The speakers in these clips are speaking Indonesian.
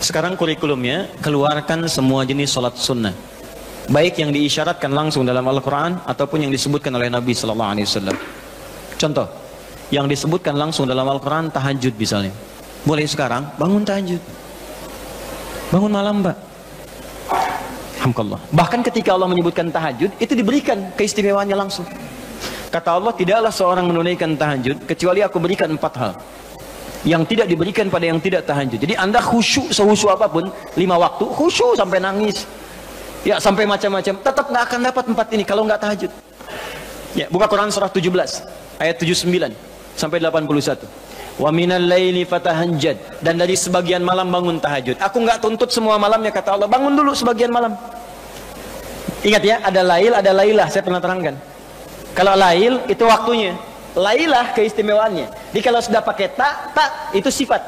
Sekarang kurikulumnya, keluarkan semua jenis sholat sunnah, baik yang diisyaratkan langsung dalam Al-Quran ataupun yang disebutkan oleh Nabi Sallallahu Alaihi Wasallam. Contoh, yang disebutkan langsung dalam Al-Quran, tahajud misalnya. Boleh sekarang bangun tahajud, bangun malam, Mbak. Alhamdulillah. Bahkan ketika Allah menyebutkan tahajud, itu diberikan keistimewaannya langsung. Kata Allah, tidaklah seorang menunaikan tahajud kecuali aku berikan 4 hal yang tidak diberikan pada yang tidak tahajud. Jadi Anda khusyuk sehusyuk apapun, 5 waktu khusyuk sampai nangis, ya sampai macam-macam, tetap nggak akan dapat 4 ini kalau nggak tahajud. Ya, buka Quran surah 17 ayat 79 sampai 81. Wa minal laili fatahajjad, dan dari sebagian malam bangun tahajud. Aku nggak tuntut semua malamnya, kata Allah, bangun dulu sebagian malam. Ingat ya, ada lail, ada lailah, saya pernah terangkan. Kalau lail itu waktunya, lailah keistimewaannya. Jadi kalau sudah pakai tak itu sifat.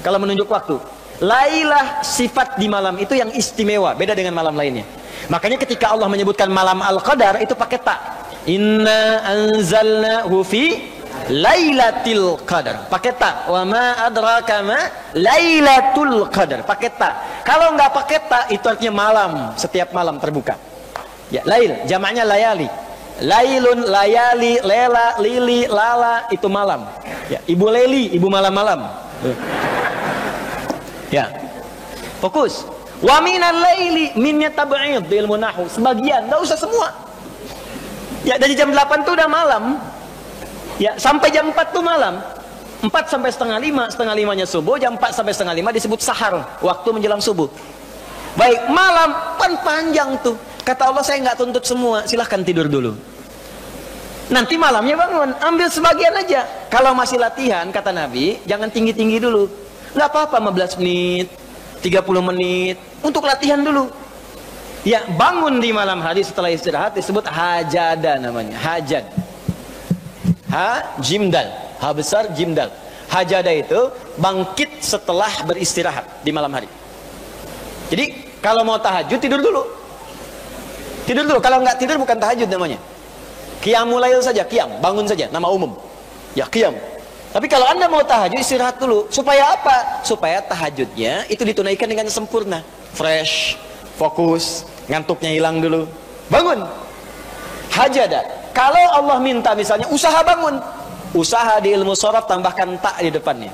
Kalau menunjuk waktu, lailah sifat di malam itu yang istimewa, beda dengan malam lainnya. Makanya ketika Allah menyebutkan malam Al-Qadar itu pakai tak. Inna anzalnahu fi lailatul qadar, pakai tak. Wa ma adraka ma lailatul qadar, pakai tak. Kalau nggak pakai tak, itu artinya malam, setiap malam terbuka. Ya, lail jamaknya layali. Lailun, layali, lela, lili, lala, itu malam. Ya, ibu leli, ibu malam-malam. Ya, fokus. Wa minal laili, minnya tab'id di ilmu nahwu, sebagian, nggak usah semua. Ya, dari jam 8 tuh udah malam. Ya, sampai jam 4 tuh malam. 4 sampai setengah 5, setengah 5-nya subuh. Jam 4 sampai setengah 5 disebut sahar, waktu menjelang subuh. Baik, malam panjang tuh. Kata Allah, saya nggak tuntut semua, silahkan tidur dulu. Nanti malamnya bangun, ambil sebagian aja. Kalau masih latihan, kata Nabi, jangan tinggi-tinggi dulu. Nggak apa-apa 15 menit, 30 menit, untuk latihan dulu. Ya, bangun di malam hari setelah istirahat disebut hajada namanya, hajad. Ha, jimdal, ha besar, jimdal. Hajada itu bangkit setelah beristirahat di malam hari. Jadi, kalau mau tahajud, tidur dulu. Tidur dulu, kalau nggak tidur bukan tahajud namanya. Qiyamul lail saja, qiyam, bangun saja, nama umum. Ya, qiyam. Tapi kalau Anda mau tahajud, istirahat dulu. Supaya apa? Supaya tahajudnya itu ditunaikan dengan sempurna. Fresh, fokus, ngantuknya hilang dulu. Bangun. Hajada. Kalau Allah minta misalnya, usaha bangun. Usaha di ilmu sharaf tambahkan tak di depannya.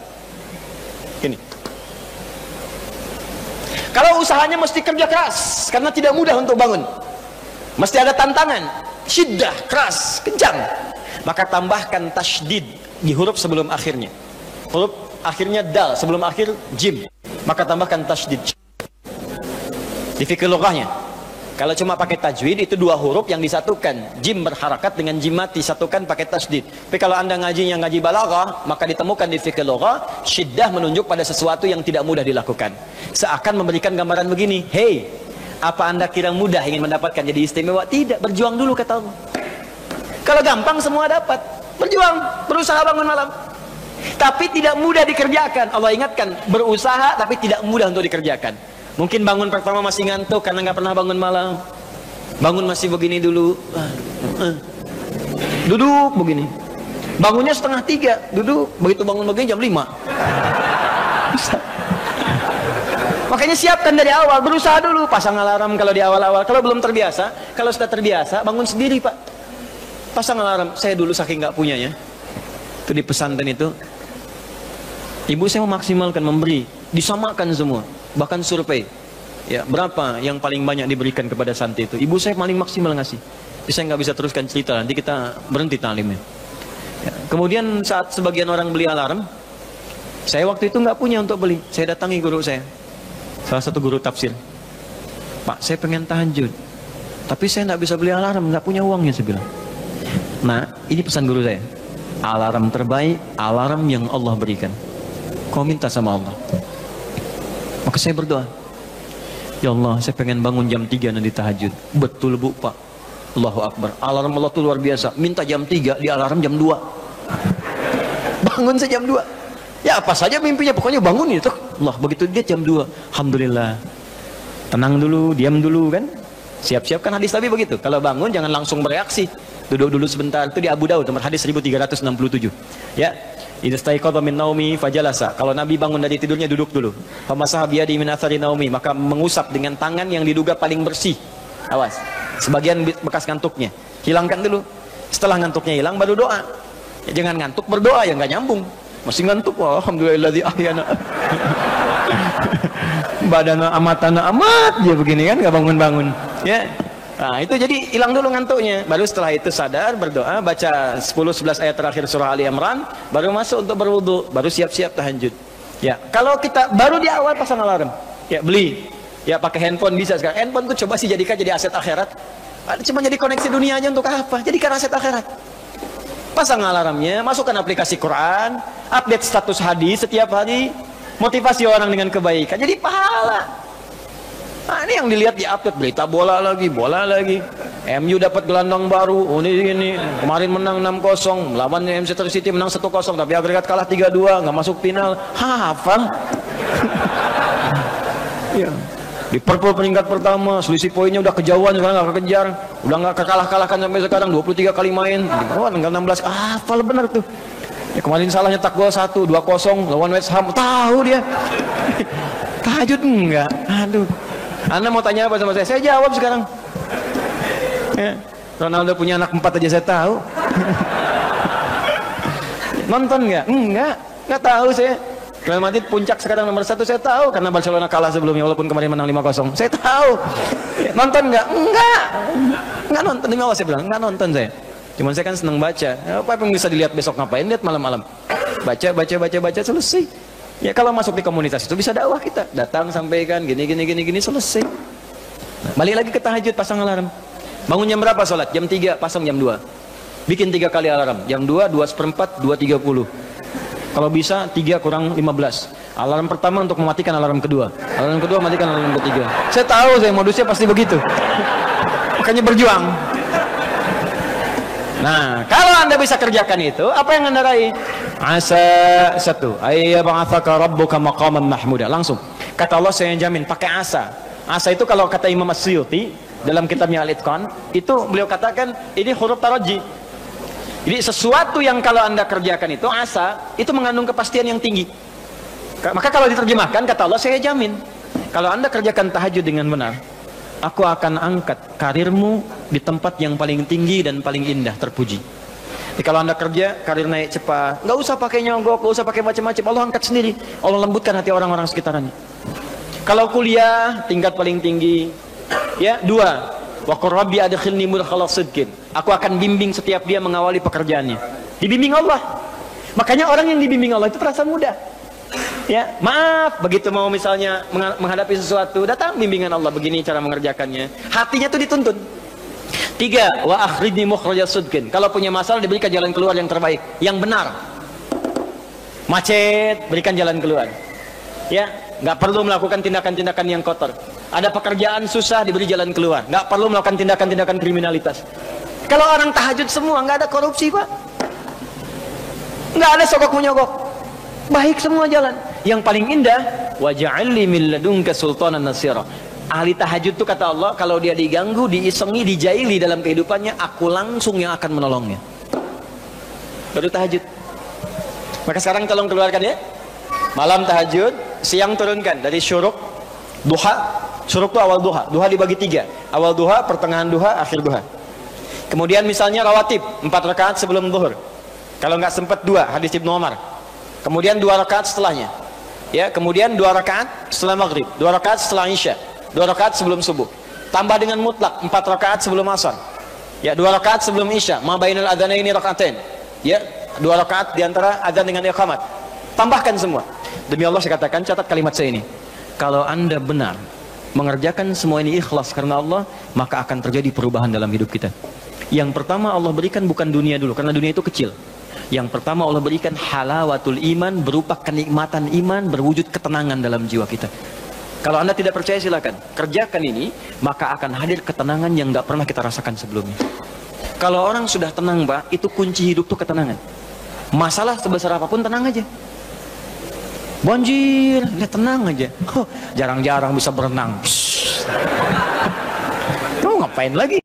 Ini. Kalau usahanya mesti kerja keras, karena tidak mudah untuk bangun. Mesti ada tantangan, syiddah, keras, kencang. Maka tambahkan tasydid di huruf sebelum akhirnya. Huruf akhirnya dal, sebelum akhir jim. Maka tambahkan tasydid. Di fikih lughahnya, kalau cuma pakai tajwid itu 2 huruf yang disatukan. Jim berharakat dengan jim mati, satukan pakai tasydid. Tapi kalau Anda ngaji yang ngaji balaghah, maka ditemukan di fikih lughah, syiddah menunjuk pada sesuatu yang tidak mudah dilakukan. Seakan memberikan gambaran begini, hey, apa Anda kira mudah ingin mendapatkan jadi istimewa? Tidak, berjuang dulu kata Allah. Kalau gampang semua dapat. Berjuang, berusaha bangun malam. Tapi tidak mudah dikerjakan. Allah ingatkan, berusaha tapi tidak mudah untuk dikerjakan. Mungkin bangun pertama masih ngantuk karena nggak pernah bangun malam. Bangun masih begini dulu. Duduk begini. Bangunnya 2:30, duduk. Begitu bangun begini jam 5. Makanya siapkan dari awal, berusaha dulu, pasang alarm kalau di awal-awal. Kalau belum terbiasa, kalau sudah terbiasa, bangun sendiri Pak. Pasang alarm. Saya dulu saking nggak punyanya, itu di pesantren itu, ibu saya memaksimalkan memberi, disamakan semua, bahkan survei. Ya, berapa yang paling banyak diberikan kepada santri itu? Ibu saya paling maksimal ngasih. Jadi saya nggak bisa teruskan cerita, nanti kita berhenti talimnya. Ya, kemudian saat sebagian orang beli alarm, saya waktu itu nggak punya untuk beli. Saya datangi guru saya. Salah satu guru tafsir. Pak, saya pengen tahajud, tapi saya nggak bisa beli alarm, nggak punya uangnya, saya bilang. Nah, ini pesan guru saya. Alarm terbaik, alarm yang Allah berikan. Kau minta sama Allah. Maka saya berdoa. Ya Allah, saya pengen bangun jam 3 nanti tahajud. Betul Bu, Pak. Allahu Akbar. Alarm Allah itu luar biasa. Minta jam 3, di alarm jam 2. Bangun saya jam 2. Ya apa saja mimpinya, pokoknya bangun itu. Allah, begitu dia jam 2, alhamdulillah. Tenang dulu, diam dulu kan. Siap-siap kan hadis Nabi begitu. Kalau bangun jangan langsung bereaksi. Duduk dulu sebentar. Itu di Abu Daud nomor hadis 1367. Ya. Idza staiqadha min naumi fajalasa. Kalau Nabi bangun dari tidurnya duduk dulu. Famasaha biyadi min athari naumi, maka mengusap dengan tangan yang diduga paling bersih. Awas. Sebagian bekas ngantuknya. Hilangkan dulu. Setelah ngantuknya hilang baru doa. Ya, jangan ngantuk berdoa ya nggak nyambung. Masih ngantuk, wah, alhamdulillahilladzi ahyana. Badana amatana amat dia begini kan, nggak bangun-bangun. Ya. Nah, itu jadi hilang dulu ngantuknya. Baru setelah itu sadar, berdoa, baca 10-11 ayat terakhir surah Ali Imran, baru masuk untuk berwudu, baru siap-siap tahajud. Ya, kalau kita baru di awal pasang alarm, ya beli. Ya pakai handphone bisa sekarang. Handphone tuh coba sih jadikan jadi aset akhirat. Cuma jadi koneksi dunia aja untuk apa? Jadikan aset akhirat. Pasang alarmnya, masukkan aplikasi Quran, update status hadis setiap hari, motivasi orang dengan kebaikan. Jadi pahala. Nah, ini yang dilihat di update berita bola lagi. MU dapat gelandang baru. Oh, ini kemarin menang 6-0, melawan Manchester City menang 1-0, tapi agregat kalah 3-2, nggak masuk final. Hafal. Ya. Liverpool peringkat pertama, selisih poinnya udah kejauhan, sekarang nggak kekejar, udah nggak kalah-kalahkan sampai sekarang 23 kali main. Oh, tinggal 16. Hafal benar tuh. Ya, kemarin salah nyetak gol 1, 2-0 lawan West Ham. Tahu dia. Tahajud enggak? Aduh. Anda mau tanya apa sama saya? Saya jawab sekarang. Ya. Ronaldo punya anak 4 aja saya tahu. Nonton nggak? Nggak tahu saya. Real Madrid puncak sekarang nomor 1 saya tahu karena Barcelona kalah sebelumnya walaupun kemarin menang 5-0. Saya tahu. Nonton nggak? Nggak nonton. Demi Allah saya bilang nggak nonton saya. Cuman saya kan senang baca. Apa yang bisa dilihat besok ngapain? Lihat malam-malam. Baca selesai. Ya kalau masuk di komunitas itu bisa dakwah kita. Datang sampaikan gini selesai. Nah, balik lagi ke tahajud, pasang alarm. Bangun jam berapa sholat? Jam 3, pasang jam 2. Bikin 3 kali alarm. Jam 2, 2:04, 2:30. Kalau bisa 3 kurang 15. Alarm pertama untuk mematikan alarm kedua. Alarm kedua matikan alarm ketiga. Saya tahu saya modusnya pasti begitu. Makanya berjuang. Nah, kalau Anda bisa kerjakan itu, apa yang Anda raih? Asa 1, ayyab'atsaka rabbuka maqaman mahmuda. Langsung. Kata Allah saya jamin pakai asa. Asa itu kalau kata Imam As-Suyuti dalam kitabnya Al-Itqan, itu beliau katakan ini huruf taraji. Jadi sesuatu yang kalau Anda kerjakan itu asa, itu mengandung kepastian yang tinggi. Maka kalau diterjemahkan kata Allah saya jamin, kalau Anda kerjakan tahajud dengan benar, aku akan angkat karirmu di tempat yang paling tinggi dan paling indah, terpuji. Jadi kalau Anda kerja, karir naik cepat, nggak usah pakai nyogok, nggak usah pakai macam-macam, Allah angkat sendiri. Allah lembutkan hati orang-orang sekitarnya. Kalau kuliah, tingkat paling tinggi. Ya, 2, wa qur rabbi adkhilni mudkhala sidqin. Aku akan bimbing setiap dia mengawali pekerjaannya. Dibimbing Allah. Makanya orang yang dibimbing Allah itu terasa mudah. Ya, maaf, begitu mau misalnya menghadapi sesuatu, datang bimbingan Allah, begini cara mengerjakannya. Hatinya tuh dituntun. 3, wa akhrijni mukhraja sidqin. Kalau punya masalah diberikan jalan keluar yang terbaik, yang benar. Macet, berikan jalan keluar. Ya, nggak perlu melakukan tindakan-tindakan yang kotor. Ada pekerjaan susah, diberi jalan keluar. Nggak perlu melakukan tindakan-tindakan kriminalitas. Kalau orang tahajud semua, nggak ada korupsi, Pak. Nggak ada sogok menyogok. Baik semua jalan. Yang paling indah, waj'alni min ladunka sultanan nasira. Ahli tahajud itu kata Allah, kalau dia diganggu, diisengi, dijaili dalam kehidupannya, aku langsung yang akan menolongnya. Baru tahajud. Maka sekarang tolong keluarkan ya. Malam tahajud, siang turunkan dari syuruk, duha. Syuruk itu awal duha. Duha dibagi 3. Awal duha, pertengahan duha, akhir duha. Kemudian misalnya rawatib, 4 rakaat sebelum zuhur. Kalau nggak sempat 2, hadis Ibnu Umar. Kemudian 2 rakaat setelahnya. Ya, kemudian 2 rakaat setelah maghrib, 2 rakaat setelah isya, 2 rakaat sebelum subuh. Tambah dengan mutlak 4 rakaat sebelum asar. Ya, 2 rakaat sebelum isya, ma bainal adzanaini rakaatain. Ya, 2 rakaat di antara adzan dengan iqamat. Tambahkan semua. Demi Allah saya katakan, catat kalimat saya ini. Kalau Anda benar mengerjakan semua ini ikhlas karena Allah, maka akan terjadi perubahan dalam hidup kita. Yang pertama Allah berikan bukan dunia dulu, karena dunia itu kecil. Yang pertama Allah berikan halawatul iman, berupa kenikmatan iman, berwujud ketenangan dalam jiwa kita. Kalau Anda tidak percaya silakan kerjakan ini, maka akan hadir ketenangan yang tidak pernah kita rasakan sebelumnya. Kalau orang sudah tenang, Pak, itu kunci hidup tuh ketenangan. Masalah sebesar apapun tenang aja. Banjir, ya tenang aja. Jarang-jarang bisa berenang. Kamu ngapain lagi?